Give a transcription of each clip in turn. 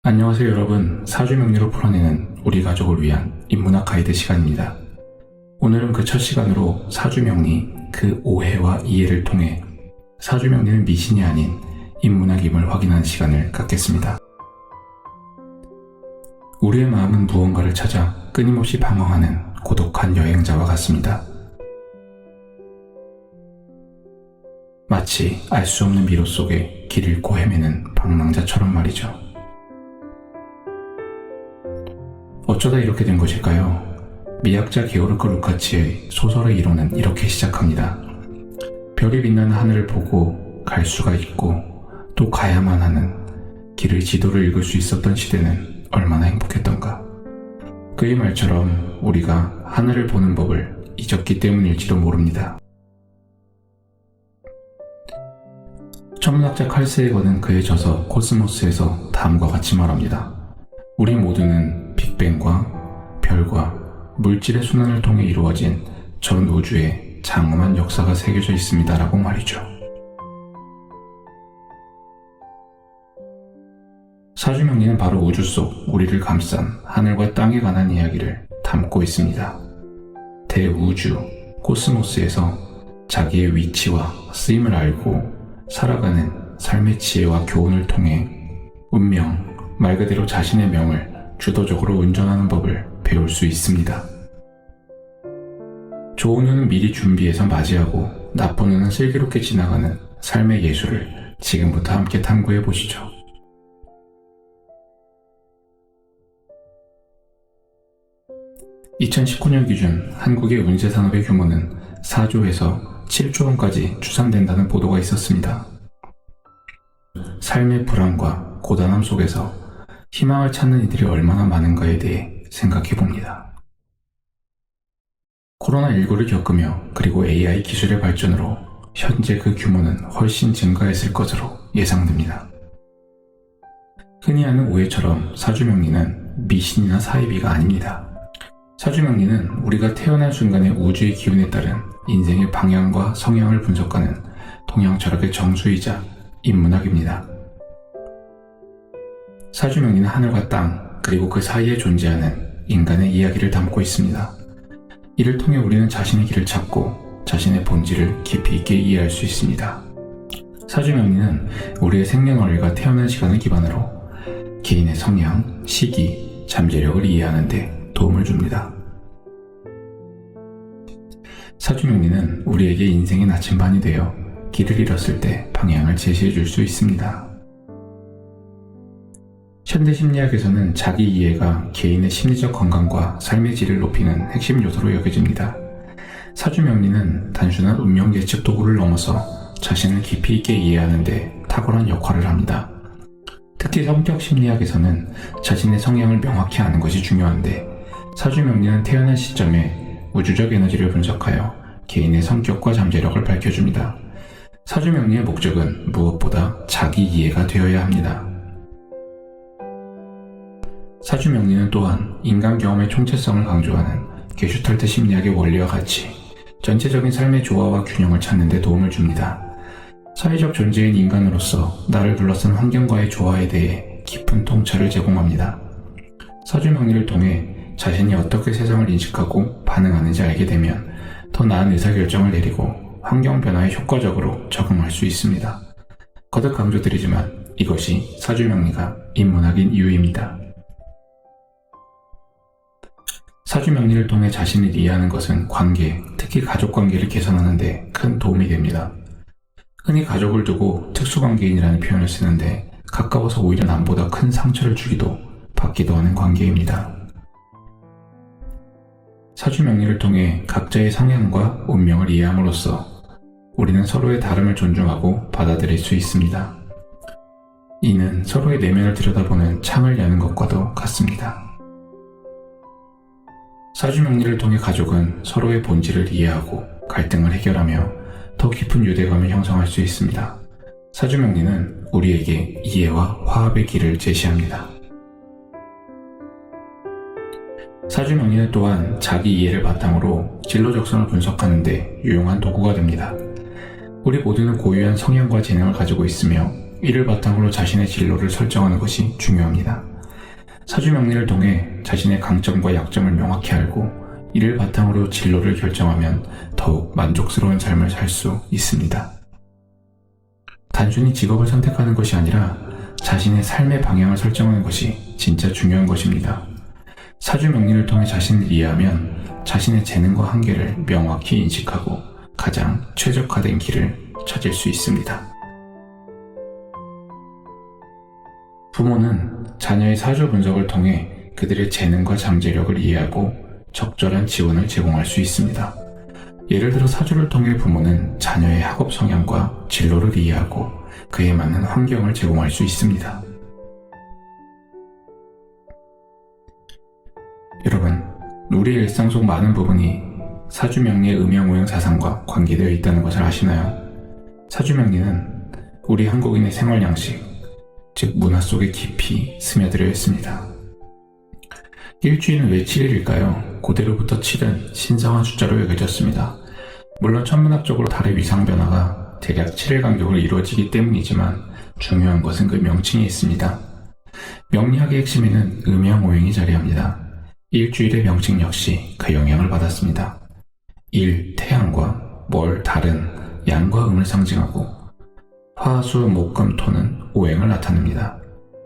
안녕하세요 여러분. 사주명리로 풀어내는 우리 가족을 위한 인문학 가이드 시간입니다. 오늘은 그 첫 시간으로 사주명리, 그 오해와 이해를 통해 사주명리는 미신이 아닌 인문학임을 확인하는 시간을 갖겠습니다. 우리의 마음은 무언가를 찾아 끊임없이 방황하는 고독한 여행자와 같습니다. 마치 알 수 없는 미로 속에 길 잃고 헤매는 방랑자처럼 말이죠. 어쩌다 이렇게 된 것일까요? 미학자 게오르크 루카치의 소설의 이론은 이렇게 시작합니다. 별이 빛나는 하늘을 보고 갈 수가 있고 또 가야만 하는 길의 지도를 읽을 수 있었던 시대는 얼마나 행복했던가. 그의 말처럼 우리가 하늘을 보는 법을 잊었기 때문일지도 모릅니다. 천문학자 칼 세이건은 그의 저서 코스모스에서 다음과 같이 말합니다. 우리 모두는 빅뱅과 별과 물질의 순환을 통해 이루어진 전 우주에 장엄한 역사가 새겨져 있습니다 라고 말이죠. 사주명리는 바로 우주 속 우리를 감싼 하늘과 땅에 관한 이야기를 담고 있습니다. 대우주, 코스모스에서 자기의 위치와 쓰임을 알고 살아가는 삶의 지혜와 교훈을 통해 운명, 말 그대로 자신의 명을 주도적으로 운전하는 법을 배울 수 있습니다. 좋은 운은 미리 준비해서 맞이하고 나쁜 운은 슬기롭게 지나가는 삶의 예술을 지금부터 함께 탐구해 보시죠. (2019년) 기준 한국의 운세 산업의 규모는 4조에서 7조 원까지 추산된다는 보도가 있었습니다. 삶의 불안과 고단함 속에서 희망을 찾는 이들이 얼마나 많은가에 대해 생각해 봅니다. 코로나19를 겪으며 그리고 AI 기술의 발전으로 현재 그 규모는 훨씬 증가했을 것으로 예상됩니다. 흔히 하는 오해처럼 사주명리는 미신이나 사이비가 아닙니다. 사주명리는 우리가 태어난 순간의 우주의 기운에 따른 인생의 방향과 성향을 분석하는 동양 철학의 정수이자 인문학입니다. 사주명리는 하늘과 땅, 그리고 그 사이에 존재하는 인간의 이야기를 담고 있습니다. 이를 통해 우리는 자신의 길을 찾고 자신의 본질을 깊이 있게 이해할 수 있습니다. 사주명리는 우리의 생년월일과 태어난 시간을 기반으로 개인의 성향, 시기, 잠재력을 이해하는 데 도움을 줍니다. 사주명리는 우리에게 인생의 나침반이 되어 길을 잃었을 때 방향을 제시해 줄 수 있습니다. 현대 심리학에서는 자기 이해가 개인의 심리적 건강과 삶의 질을 높이는 핵심 요소로 여겨집니다. 사주명리는 단순한 운명 예측 도구를 넘어서 자신을 깊이 있게 이해하는 데 탁월한 역할을 합니다. 특히 성격 심리학에서는 자신의 성향을 명확히 아는 것이 중요한데, 사주명리는 태어난 시점에 우주적 에너지를 분석하여 개인의 성격과 잠재력을 밝혀줍니다. 사주명리의 목적은 무엇보다 자기 이해가 되어야 합니다. 사주명리는 또한 인간 경험의 총체성을 강조하는 게슈탈트 심리학의 원리와 같이 전체적인 삶의 조화와 균형을 찾는 데 도움을 줍니다. 사회적 존재인 인간으로서 나를 둘러싼 환경과의 조화에 대해 깊은 통찰을 제공합니다. 사주명리를 통해 자신이 어떻게 세상을 인식하고 반응하는지 알게 되면 더 나은 의사결정을 내리고 환경 변화에 효과적으로 적응할 수 있습니다. 거듭 강조드리지만 이것이 사주명리가 인문학인 이유입니다. 사주명리를 통해 자신을 이해하는 것은 관계, 특히 가족관계를 개선하는 데 큰 도움이 됩니다. 흔히 가족을 두고 특수관계인이라는 표현을 쓰는데 가까워서 오히려 남보다 큰 상처를 주기도 받기도 하는 관계입니다. 사주명리를 통해 각자의 성향과 운명을 이해함으로써 우리는 서로의 다름을 존중하고 받아들일 수 있습니다. 이는 서로의 내면을 들여다보는 창을 여는 것과도 같습니다. 사주명리를 통해 가족은 서로의 본질을 이해하고 갈등을 해결하며 더 깊은 유대감을 형성할 수 있습니다. 사주명리는 우리에게 이해와 화합의 길을 제시합니다. 사주명리는 또한 자기 이해를 바탕으로 진로적성을 분석하는 데 유용한 도구가 됩니다. 우리 모두는 고유한 성향과 재능을 가지고 있으며 이를 바탕으로 자신의 진로를 설정하는 것이 중요합니다. 사주명리를 통해 자신의 강점과 약점을 명확히 알고 이를 바탕으로 진로를 결정하면 더욱 만족스러운 삶을 살 수 있습니다. 단순히 직업을 선택하는 것이 아니라 자신의 삶의 방향을 설정하는 것이 진짜 중요한 것입니다. 사주명리를 통해 자신을 이해하면 자신의 재능과 한계를 명확히 인식하고 가장 최적화된 길을 찾을 수 있습니다. 부모는 자녀의 사주 분석을 통해 그들의 재능과 잠재력을 이해하고 적절한 지원을 제공할 수 있습니다. 예를 들어 사주를 통해 부모는 자녀의 학업 성향과 진로를 이해하고 그에 맞는 환경을 제공할 수 있습니다. 여러분, 우리의 일상 속 많은 부분이 사주명리의 음양오행 사상과 관계되어 있다는 것을 아시나요? 사주명리는 우리 한국인의 생활 양식, 즉 문화 속에 깊이 스며들어 있습니다. 일주일은 왜 7일일까요? 고대로부터 7은 신성한 숫자로 여겨졌습니다. 물론 천문학적으로 달의 위상 변화가 대략 7일 간격으로 이루어지기 때문이지만 중요한 것은 그 명칭에 있습니다. 명리학의 핵심에는 음양오행이 자리합니다. 일주일의 명칭 역시 그 영향을 받았습니다. 일, 태양과 월, 달은 양과 음을 상징하고 화, 수, 목, 금, 토는 오행을 나타냅니다.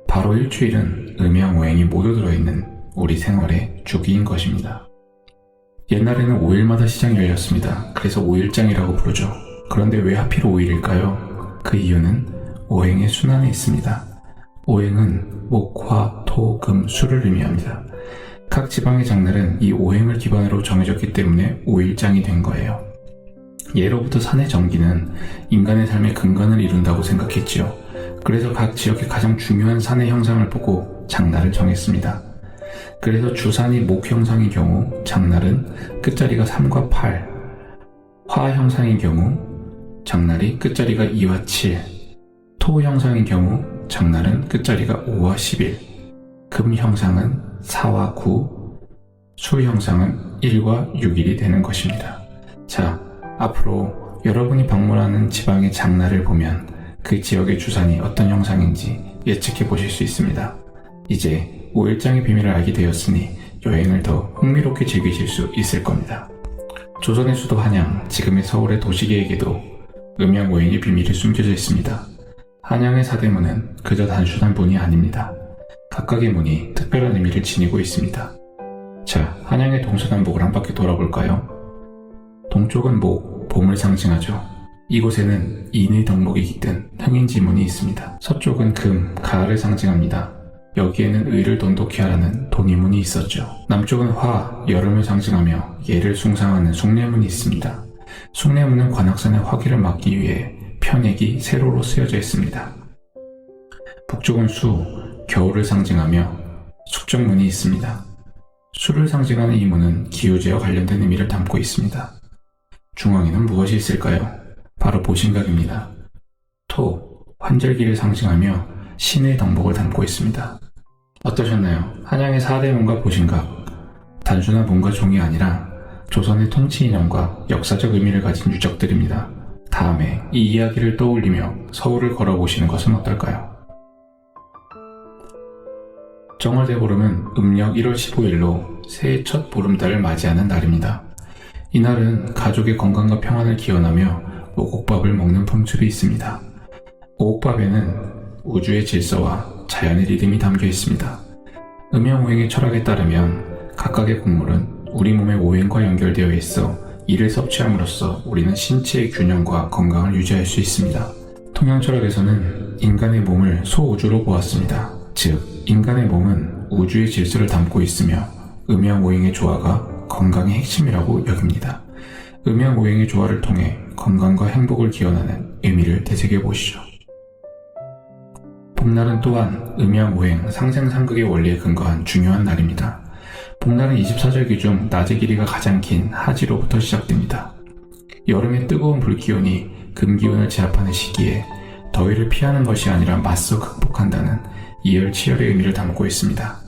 바로 일주일은 음양오행이 모두 들어있는 우리 생활의 주기인 것입니다. 옛날에는 5일마다 시장이 열렸습니다. 그래서 5일장이라고 부르죠. 그런데 왜 하필 5일일까요? 그 이유는 오행의 순환에 있습니다. 오행은 목, 화, 토, 금, 수를 의미합니다. 각 지방의 장날은 이 오행을 기반으로 정해졌기 때문에 5일장이 된 거예요. 예로부터 산의 정기는 인간의 삶의 근간을 이룬다고 생각했지요. 그래서 각 지역의 가장 중요한 산의 형상을 보고 장날을 정했습니다. 그래서 주산이 목 형상의 경우 장날은 끝자리가 3과 8, 화 형상의 경우 장날이 끝자리가 2와 7, 토 형상의 경우 장날은 끝자리가 5와 11, 금 형상은 4와 9, 수 형상은 1과 6일이 되는 것입니다. 자, 앞으로 여러분이 방문하는 지방의 장날을 보면 그 지역의 주산이 어떤 형상인지 예측해 보실 수 있습니다. 이제 5일장의 비밀을 알게 되었으니 여행을 더 흥미롭게 즐기실 수 있을 겁니다. 조선의 수도 한양, 지금의 서울의 도시계획에도 음양오행의 비밀이 숨겨져 있습니다. 한양의 사대문은 그저 단순한 문이 아닙니다. 각각의 문이 특별한 의미를 지니고 있습니다. 자, 한양의 동서남북을 한 바퀴 돌아볼까요? 동쪽은 목, 봄을 상징하죠. 이곳에는 인의 덕목이 깃든 흥인지문이 있습니다. 서쪽은 금, 가을을 상징합니다. 여기에는 의를 돈독히 하라는 돈이문이 있었죠. 남쪽은 화, 여름을 상징하며 예를 숭상하는 숭례문이 있습니다. 숭례문은 관악산의 화기를 막기 위해 편액이 세로로 쓰여져 있습니다. 북쪽은 수, 겨울을 상징하며 숙정문이 있습니다. 수를 상징하는 이 문은 기우제와 관련된 의미를 담고 있습니다. 중앙에는 무엇이 있을까요? 바로 보신각입니다. 토, 환절기를 상징하며 신의 덕목을 담고 있습니다. 어떠셨나요? 한양의 4대문과 보신각, 단순한 문과 종이 아니라 조선의 통치 이념과 역사적 의미를 가진 유적들입니다. 다음에 이 이야기를 떠올리며 서울을 걸어보시는 것은 어떨까요? 정월대보름은 음력 1월 15일로 새해 첫 보름달을 맞이하는 날입니다. 이날은 가족의 건강과 평안을 기원하며 오곡밥을 먹는 풍습이 있습니다. 오곡밥에는 우주의 질서와 자연의 리듬이 담겨 있습니다. 음양오행의 철학에 따르면 각각의 곡물은 우리 몸의 오행과 연결되어 있어 이를 섭취함으로써 우리는 신체의 균형과 건강을 유지할 수 있습니다. 통양철학에서는 인간의 몸을 소우주로 보았습니다. 즉, 인간의 몸은 우주의 질서를 담고 있으며 음양오행의 조화가 건강의 핵심이라고 여깁니다. 음양오행의 조화를 통해 건강과 행복을 기원하는 의미를 되새겨 보시죠. 복날은 또한 음양오행 상생상극의 원리에 근거한 중요한 날입니다. 복날은 24절기 중 낮의 길이가 가장 긴 하지로부터 시작됩니다. 여름의 뜨거운 불기운이 금기운을 제압하는 시기에 더위를 피하는 것이 아니라 맞서 극복한다는 이열치열의 의미를 담고 있습니다.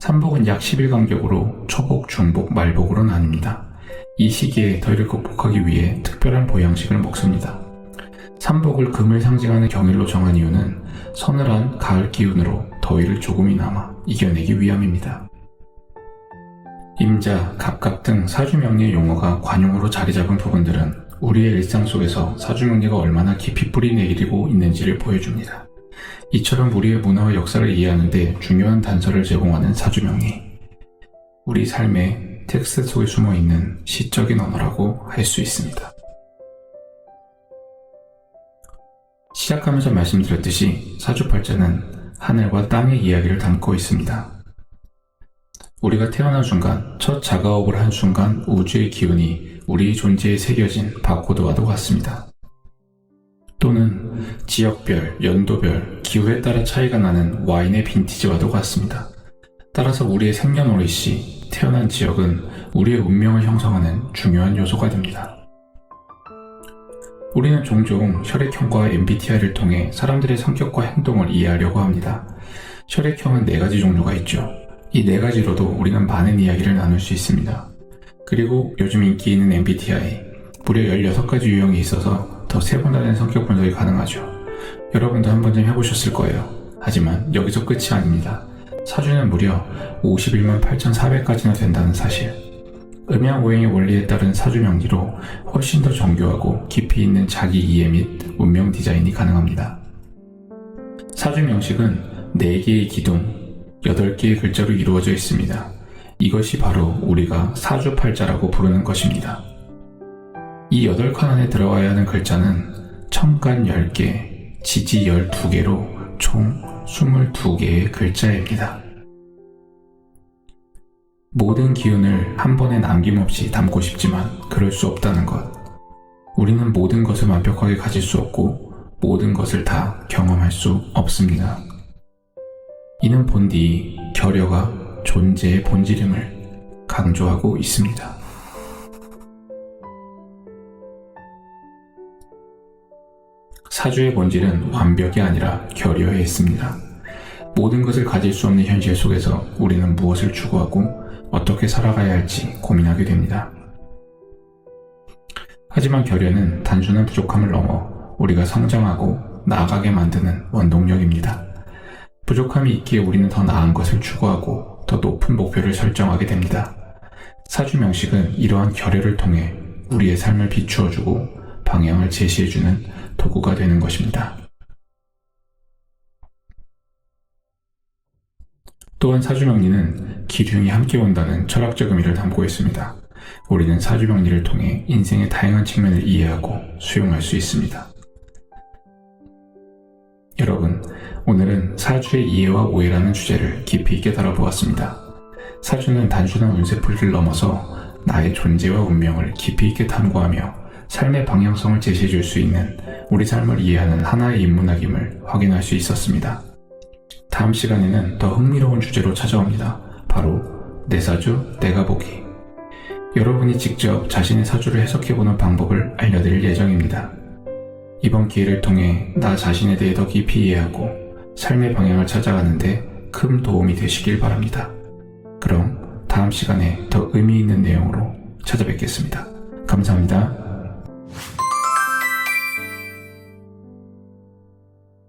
삼복은 약 10일 간격으로 초복, 중복, 말복으로 나뉩니다. 이 시기에 더위를 극복하기 위해 특별한 보양식을 먹습니다. 삼복을 금을 상징하는 경일로 정한 이유는 서늘한 가을 기운으로 더위를 조금이나마 이겨내기 위함입니다. 임자, 갑각 등 사주명리의 용어가 관용어로 자리잡은 부분들은 우리의 일상 속에서 사주명리가 얼마나 깊이 뿌리내리고 있는지를 보여줍니다. 이처럼 우리의 문화와 역사를 이해하는 데 중요한 단서를 제공하는 사주명리. 우리 삶의 텍스트 속에 숨어있는 시적인 언어라고 할 수 있습니다. 시작하면서 말씀드렸듯이 사주팔자는 하늘과 땅의 이야기를 담고 있습니다. 우리가 태어난 순간, 첫 자가업을 한 순간 우주의 기운이 우리의 존재에 새겨진 바코드와도 같습니다. 또는 지역별, 연도별, 기후에 따라 차이가 나는 와인의 빈티지와도 같습니다. 따라서 우리의 생년월일시, 태어난 지역은 우리의 운명을 형성하는 중요한 요소가 됩니다. 우리는 종종 혈액형과 MBTI를 통해 사람들의 성격과 행동을 이해하려고 합니다. 혈액형은 4가지 종류가 있죠. 이 4가지로도 우리는 많은 이야기를 나눌 수 있습니다. 그리고 요즘 인기 있는 MBTI, 무려 16가지 유형이 있어서 더 세분화된 성격 분석이 가능하죠. 여러분도 한 번쯤 해보셨을 거예요. 하지만 여기서 끝이 아닙니다. 사주는 무려 51만 8,400가지나 된다는 사실. 음양오행의 원리에 따른 사주명리로 훨씬 더 정교하고 깊이 있는 자기 이해 및 운명 디자인이 가능합니다. 사주명식은 4개의 기둥, 8개의 글자로 이루어져 있습니다. 이것이 바로 우리가 사주팔자라고 부르는 것입니다. 이 8칸 안에 들어가야 하는 글자는 천간 10개, 지지 12개로 총 22개의 글자입니다. 모든 기운을 한 번에 남김없이 담고 싶지만 그럴 수 없다는 것. 우리는 모든 것을 완벽하게 가질 수 없고 모든 것을 다 경험할 수 없습니다. 이는 본디 결여가 존재의 본질임을 강조하고 있습니다. 사주의 본질은 완벽이 아니라 결여에 있습니다. 모든 것을 가질 수 없는 현실 속에서 우리는 무엇을 추구하고 어떻게 살아가야 할지 고민하게 됩니다. 하지만 결여는 단순한 부족함을 넘어 우리가 성장하고 나아가게 만드는 원동력입니다. 부족함이 있기에 우리는 더 나은 것을 추구하고 더 높은 목표를 설정하게 됩니다. 사주명식은 이러한 결여를 통해 우리의 삶을 비추어주고 방향을 제시해주는 도구가 되는 것입니다. 또한 사주명리는 기흉이 함께 온다는 철학적 의미를 담고 있습니다. 우리는 사주명리를 통해 인생의 다양한 측면을 이해하고 수용할 수 있습니다. 여러분, 오늘은 사주의 이해와 오해라는 주제를 깊이 있게 다뤄보았습니다. 사주는 단순한 운세풀이를 넘어서 나의 존재와 운명을 깊이 있게 탐구하며 삶의 방향성을 제시해줄 수 있는 우리 삶을 이해하는 하나의 인문학임을 확인할 수 있었습니다. 다음 시간에는 더 흥미로운 주제로 찾아옵니다. 바로 내 사주, 내가 보기. 여러분이 직접 자신의 사주를 해석해보는 방법을 알려드릴 예정입니다. 이번 기회를 통해 나 자신에 대해 더 깊이 이해하고 삶의 방향을 찾아가는데 큰 도움이 되시길 바랍니다. 그럼 다음 시간에 더 의미 있는 내용으로 찾아뵙겠습니다. 감사합니다.